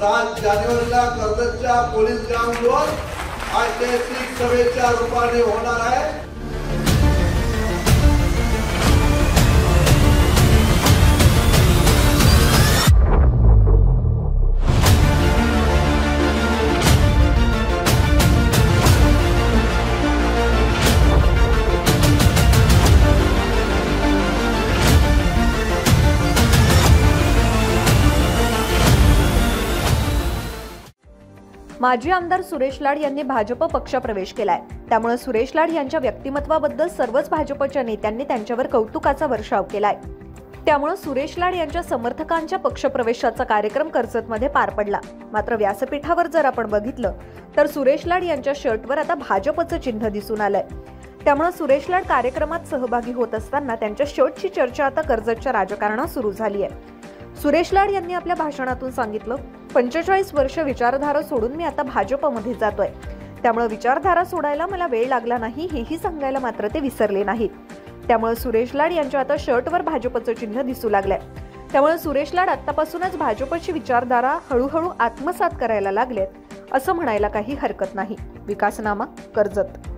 7 जानेवारीला कर्जतच्या पोलीस ग्राउंडवर ऐतिहासिक सभेच्या रूपाने होणार आहे। माजी आमदार सुरेश लाड यांनी भाजप पक्ष प्रवेश केलाय। त्यामुळे सुरेश लाड यांच्या व्यक्तिमत्वाबद्दल सर्वच भाजपच्या नेत्यांनी त्यांच्यावर कौतुकाचा वर्षाव केलाय। त्यामुळे सुरेश लाड यांच्या समर्थकांच्या पक्षप्रवेशाचा कार्यक्रम कर्जतमध्ये पार पडला। मात्र व्यासपीठावर जर आपण बघितलं तर सुरेश लाड यांच्या शर्टवर आता भाजपचं चिन्ह दिसून आलंय। त्यामुळे सुरेश लाड कार्यक्रमात सहभागी होत असताना त्यांच्या शर्टची चर्चा आता कर्जतच्या राजकारणात सुरू झाली आहे। सुरेश लाड यांनी आपल्या भाषणातून सांगितलं, 45 वर्ष विचारधारा सोडून मी आता भाजपमध्ये जातोय। त्यामुळे विचारधारा सोडायला मला वेळ लागला नाही हेही सांगायला मात्र ते विसरले नाहीत। त्यामुळे सुरेश लाड यांच्या आता शर्टवर भाजपचं चिन्ह दिसू लागलंय। त्यामुळे सुरेश लाड आतापासूनच भाजपची विचारधारा हळूहळू आत्मसात करायला लागलेत असं म्हणायला काही हरकत नाही। विकासनामा, कर्जत।